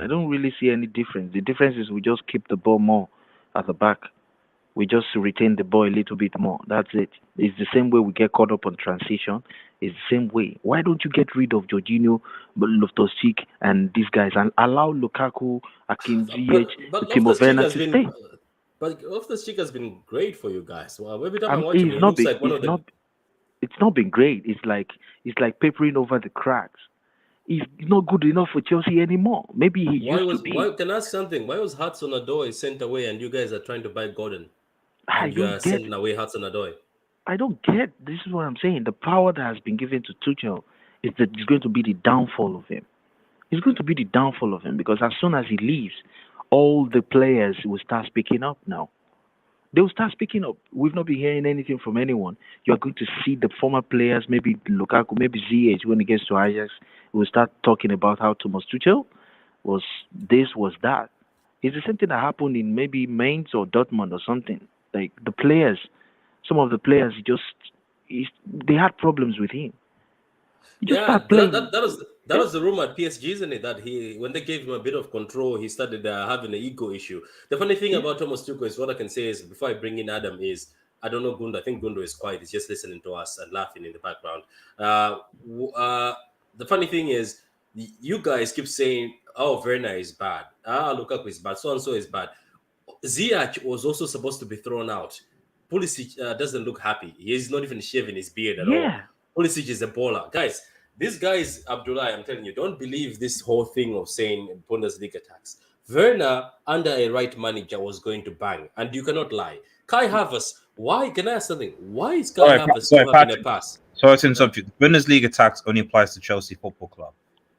I don't really see any difference. The difference is we just keep the ball more at the back. We just retain the ball a little bit more. That's it. It's the same way we get caught up on transition. It's the same way. Why don't you get rid of Jorginho, Loftus-Cheek, and these guys and allow Lukaku, Akim Ziyech, But Timo Loftus Cheek Werner has to been, stay? but Loftus Cheek has been great for you guys. Well, every time I watch him, It's he not looks been. like one of the. It's not been great. It's like papering over the cracks. He's not good enough for Chelsea anymore. Maybe he used to be. Why can I ask something? Why was Hudson-Odoi sent away and you guys are trying to buy Gordon I and you don't are get. sending away Hudson-Odoi? I don't get. This is what I'm saying. The power that has been given to Tuchel is that it's going to be the downfall of him. It's going to be the downfall of him because as soon as he leaves, all the players will start speaking up now. They will start speaking up. We've not been hearing anything from anyone. You're going to see the former players, maybe Lukaku, maybe ZH, when he gets to Ajax, will start talking about how Thomas Tuchel was this, was that. It's the same thing that happened in maybe Mainz or Dortmund or something. Like the players, some of the players they had problems with him. You just Yeah, start playing. that was the rumor at PSG, isn't it? That when they gave him a bit of control, he started having an ego issue. The funny thing about Thomas Tuchel is what I can say is before I bring in Adam is I don't know Gundo. I think Gundo is quiet. He's just listening to us and laughing in the background. The funny thing is you guys keep saying, "Oh, Werner is bad. Lukaku is bad. So and so is bad." Ziyech was also supposed to be thrown out. Pulisic doesn't look happy. He's not even shaving his beard at all. Yeah. Pulisic is a baller. Guys, these guys, Abdullah, I'm telling you, don't believe this whole thing of saying Bundesliga tax. Werner, under a right manager, was going to bang. And you cannot lie. Kai Havertz, why? Can I ask something? Why is Kai Havertz still having a pass? So it's in subject. Bundesliga tax only applies to Chelsea Football Club.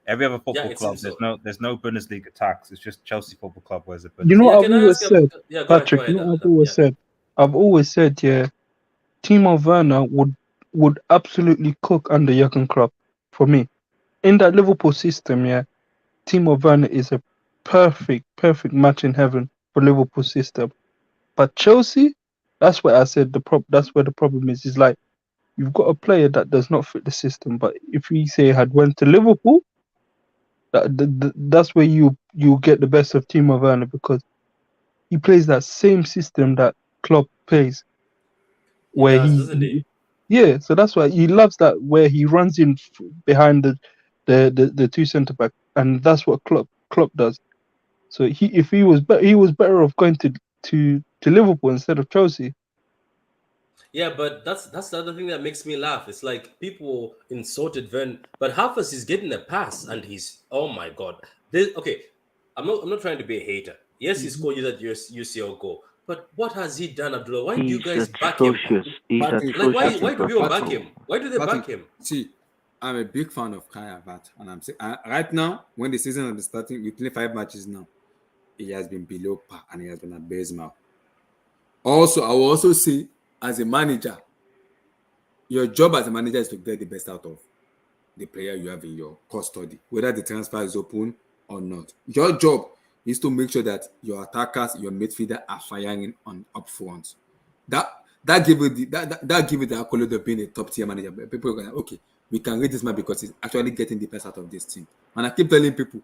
Every other football club, there's no Bundesliga tax. It's just Chelsea Football Club where's the Bundesliga. You know what I've always said, Yeah, Patrick. You know what I've always said. I've always said, yeah, Timo Werner would absolutely cook under Jurgen Klopp for me. In that Liverpool system, yeah, Timo Werner is a perfect match in heaven for Liverpool system. But Chelsea, that's where I said that's where the problem is. Is like you've got a player that does not fit the system. But if we say had went to Liverpool, that's where you get the best of Timo Werner because he plays that same system that Klopp plays. Where doesn't he? Yeah, so that's why he loves that where he runs in behind the two centre back, and that's what Klopp does. So he was better off going to Liverpool instead of Chelsea. Yeah, but that's the other thing that makes me laugh. It's like people insulted Vern, but Havertz is getting a pass, and he's oh my god. Okay, I'm not trying to be a hater. Yes, he scored you that UCL goal, but what has he done, Abdullah? Why do you He's guys back him? atrocious. He's Patrick, Like, why atrocious in do people back football. him? Why do they back Patrick, him? see, I'm a big fan of Kai Havertz, and I'm saying right now, when the season is starting, we play 5 matches now. He has been below par and he has been abysmal. Also, I will also say, as a manager, your job as a manager is to get the best out of the player you have in your custody, whether the transfer is open or not. Your job is to make sure that your attackers, your midfielder are firing on up front. That give it the accolade of being a top tier manager. People are going, okay, we can rate this man because he's actually getting the best out of this team. And I keep telling people,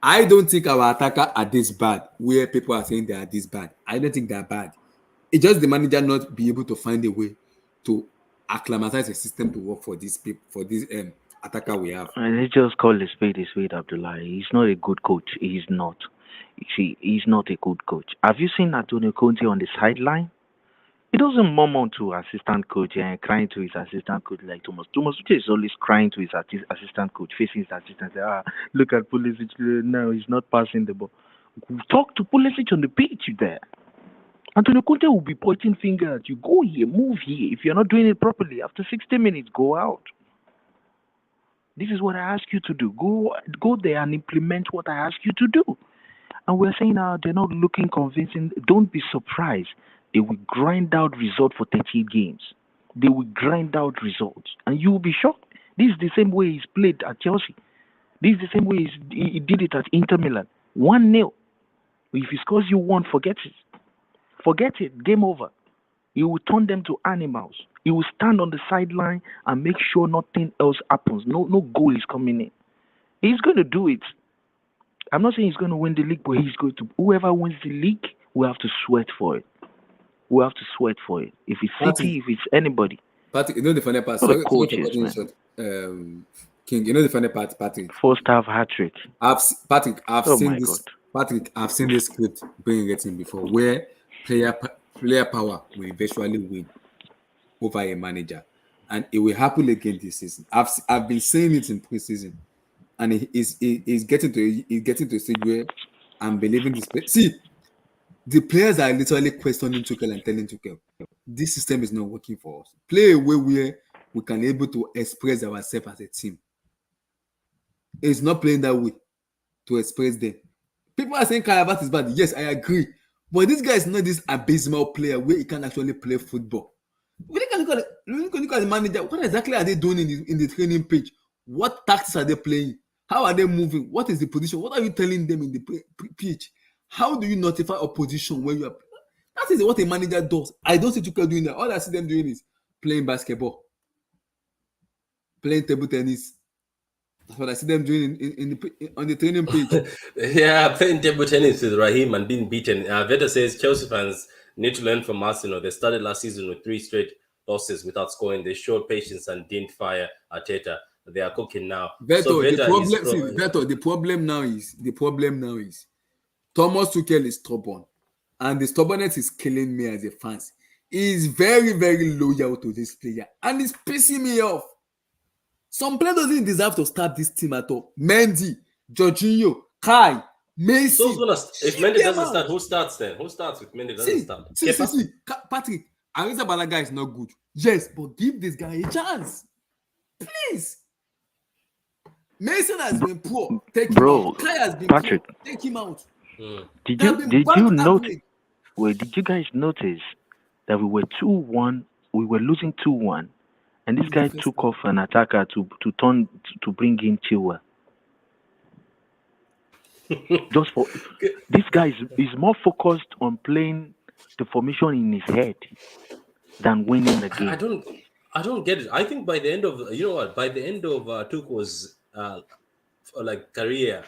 I don't think our attacker are this bad. Where people are saying they are this bad, I don't think they're bad. It's just the manager not be able to find a way to acclimatize a system to work for this attacker we have. And let's just call a spade, Abdullah. He's not a good coach. He's not. You see, he's not a good coach. Have you seen Antonio Conte on the sideline? He doesn't murmur to assistant coach and crying to his assistant coach like Thomas. Thomas Tutchel is always crying to his assistant coach, facing his assistant. Say, look at Pulisic now. He's not passing the ball. Talk to Pulisic on the pitch there. Antonio Conte will be pointing finger at you. Go here, move here. If you're not doing it properly, after 60 minutes, go out. This is what I ask you to do. Go there and implement what I ask you to do. And we're saying now they're not looking convincing. Don't be surprised. They will grind out results for 38 games. They will grind out results. And you will be shocked. This is the same way he's played at Chelsea. This is the same way he did it at Inter Milan. 1-0. If he scores you one, forget it. Forget it. Game over. He will turn them to animals. He will stand on the sideline and make sure nothing else happens. No goal is coming in. He's going to do it. I'm not saying he's going to win the league, but he's going to. Whoever wins the league, we have to sweat for it. We have to sweat for it. If it's City, if it's anybody. Patrick, you know the funny part. What a coach is, man. King, you know the funny part, Patrick. First half hat trick. I've Oh seen my this. God. Patrick, I've seen this script being written before, where player power will eventually win over a manager, and it will happen again this season. I've been saying it in preseason, and he's getting to a stage where I'm believing this. See, the players are literally questioning Tuchel and telling Tuchel, this system is not working for us. Play a way where we can able to express ourselves as a team. It's not playing that way to express them. People are saying Kai Havertz is bad. Yes, I agree. But this guy is not this abysmal player where he can actually play football. When you look at the manager, what exactly are they doing in the training page? What tactics are they playing? How are they moving? What is the position? What are you telling them in the pitch? How do you notify opposition when you are? That is what a manager does. I don't see Tuchel doing that. All I see them doing is playing basketball, playing table tennis. That's what I see them doing on the training page. Yeah, playing table tennis with Raheem and being beaten. Veta says Chelsea fans need to learn from Arsenal. They started last season with 3 straight losses without scoring. They showed patience and didn't fire Arteta. They are cooking now. Veto, the problem now is Thomas Tuchel is stubborn, and the stubbornness is killing me as a fan. He is very, very loyal to this player, and it's pissing me off. Some players doesn't deserve to start this team at all. Mendy, Jorginho, Kai, Messi. If Mendy doesn't start, who starts then? Who starts with Mendy doesn't start? See. Patrick, Arisa Balaga is not good. Yes, but give this guy a chance. Please. Mason has been poor. Take him out. Kai has been Patrick, poor. Take him out. Did you notice? Well, did you guys notice that we were 2-1? We were losing 2-1, and this guy took off an attacker to bring in Chilwell. Just for this guy is more focused on playing the formation in his head than winning the game. I don't get it. I think by the end of Tuchel's career,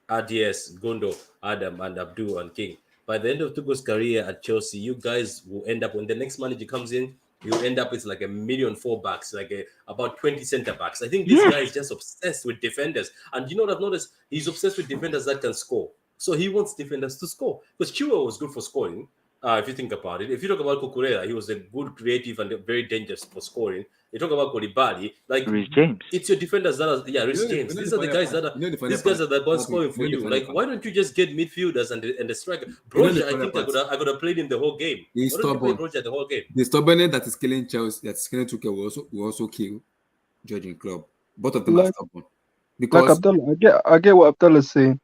RDS, Gondo, Adam, and Abdul and King. By the end of Tuchel's career at Chelsea, you guys will end up, when the next manager comes in, you'll end up with like 1 million fullbacks, about 20 centre backs. I think this guy is just obsessed with defenders. And you know what I've noticed? He's obsessed with defenders that can score. So he wants defenders to score. Because Chilwell was good for scoring, if you think about it. If you talk about Cucurella, he was a good creative and very dangerous for scoring. You talk about Koulibaly, like Reece James. it's your defenders that are Reece You know the- James. you know These the are the funny guys part? that are You know the funny these guys part? are the goal Patrick, scoring for you know the you. funny Like, part? why don't you just get midfielders and the striker? You know the Broja, I funny think I part? could have played him the whole game. He's Why don't you play stubborn. Broja the whole game? The stubbornness that is killing Chelsea, that's killing Tuchel, will also kill Jurgen Klopp. Both of them are Like stubborn like because, Abdullah, I get what Abdullah's saying.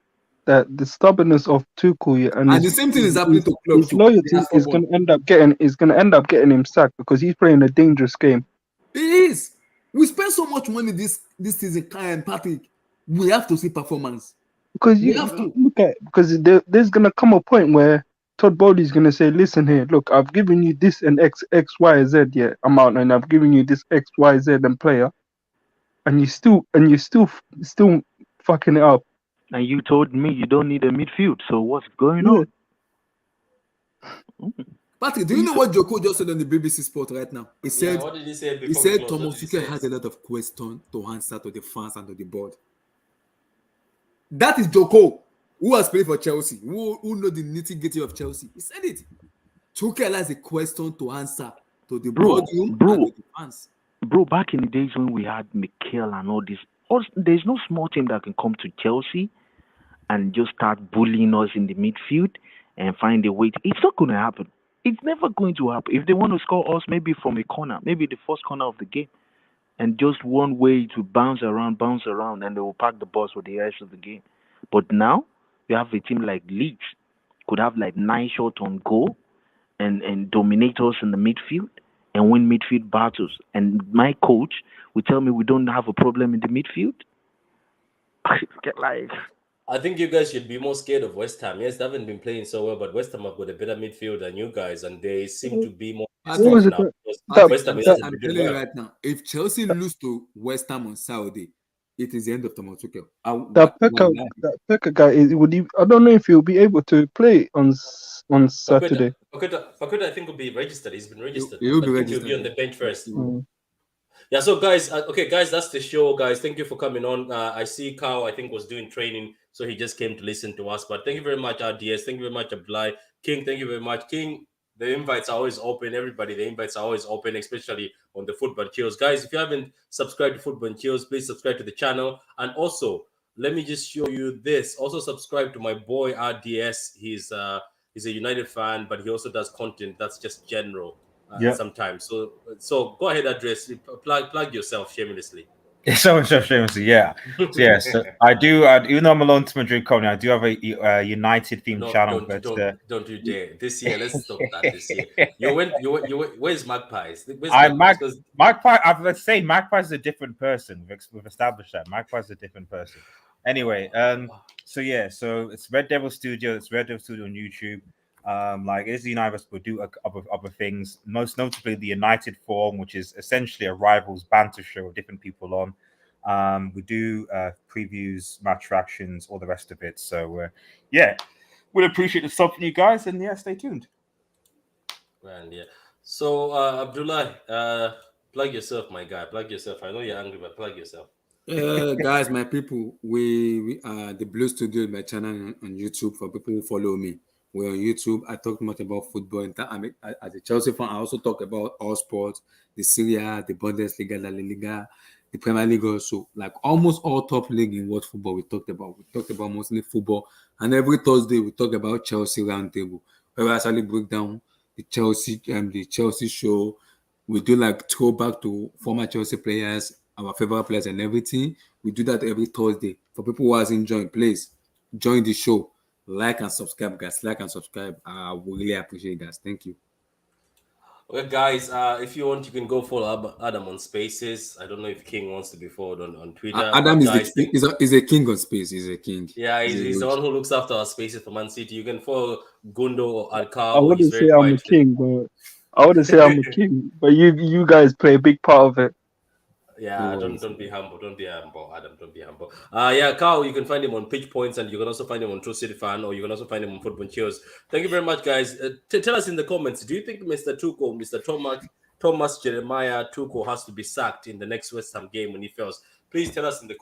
That the stubbornness of Tuchel, yeah, and and the same thing is happening to Klopp his too. They loyalty are is stubborn. gonna end up getting him sacked because he's playing a dangerous game. It is. We spend so much money this season, Kai and Patrick. We have to see performance. Because We you have to. look at because there's gonna come a point where Todd Bowley's gonna say, "Listen here, look, I've given you this and X Y Z amount, and I've given you this X Y Z and player, and you still fucking it up." And you told me you don't need a midfield. So what's going Yeah. on? Patrick, do you know what Joko just said on the BBC Sport right now? He said, What did he say he before we said close? Thomas What did he Tuchel say? has a lot of questions to answer to the fans and to the board. That is Joko, who has played for Chelsea, who know the nitty-gritty of Chelsea. He said it. Tuchel has a question to answer to the boardroom and to the fans. Bro, back in the days when we had Mikel and all this, there's no small team that can come to Chelsea and just start bullying us in the midfield and find a way. It's not going to happen. It's never going to happen. If they want to score us, maybe from a corner, maybe the first corner of the game, and just one way to bounce around, and they will pack the ball for the rest of the game. But now, you have a team like Leeds, could have like 9 shots on goal and dominate us in the midfield and win midfield battles. And my coach will tell me we don't have a problem in the midfield. Get like, I think you guys should be more scared of West Ham. Yes, they haven't been playing so well, but West Ham have got a better midfield than you guys, and they seem to be more What was strong it now. Because that West Ham I'm hasn't been doing telling you well. right now, if Chelsea lose to West Ham on Saturday, it is the end of Thomas Tuchel. that Pekka guy I don't know if he'll be able to play on Saturday. Paqueta, I think, will be registered. He's been registered. He will be I think he'll registered. be on the bench first. Mm. Yeah, so guys, guys, that's the show, guys. Thank you for coming on. I see Kao, I think, was doing training, so he just came to listen to us. But thank you very much, RDS. Thank you very much, Abdullah. King, thank you very much. King, the invites are always open. Everybody, the invites are always open, especially on the Football Chills. Guys, if you haven't subscribed to Football Chills, please subscribe to the channel. And also, let me just show you this. Also, subscribe to my boy, RDS. He's a United fan, but he also does content that's just general. Sometimes. So go ahead, address, plug yourself shamelessly. So shamelessly, yeah. So I do. Even though I'm alone to Madrid currently, I do have a United themed channel. Don't you dare! This year, let's stop that. This year, you went. Where's Magpies? Magpie. Let's say Magpie is a different person. We've established that Magpie is a different person. Anyway, so it's Red Devil Studio. It's Red Devil Studio on YouTube. Like it's the United, but do other things. Most notably, the United Forum, which is essentially a rivals banter show with different people on. We do previews, match reactions, all the rest of it. So we'll appreciate the support from you guys, and stay tuned. And so Abdullah, plug yourself, my guy. Plug yourself. I know you're angry, but plug yourself. Guys, my people, we are the Blue Studio, my channel on YouTube for people who follow me. We're on YouTube. I talk much about football. As a Chelsea fan, I also talk about all sports, the Serie A, the Bundesliga, La Liga, the Premier League also. Like almost all top league in world football we talked about. We talked about mostly football. And every Thursday we talk about Chelsea Roundtable, where we actually break down the Chelsea show. We do like throwback to former Chelsea players, our favorite players and everything. We do that every Thursday. For people who hasn't joined, please join the show. Like and subscribe, guys. Like and subscribe. I really appreciate it, guys. Thank you. Okay, guys, if you want, you can go follow Adam on Spaces. I don't know if King wants to be followed on Twitter. Adam is a king on Space. He's a king. Yeah, he's the one who looks after our Spaces for Man City. You can follow Gundo or Alcao. I wouldn't say I'm a king, but you guys play a big part of it. Yeah, don't be humble. Don't be humble, Adam. Don't be humble. Carl, you can find him on Pitch Points, and you can also find him on True City Fan, or you can also find him on Football Cheers. Thank you very much, guys. Tell us in the comments, do you think Mr. Tuchel, Mr. Thomas Jeremiah Tuchel has to be sacked in the next West Ham game when he fails? Please tell us in the comments.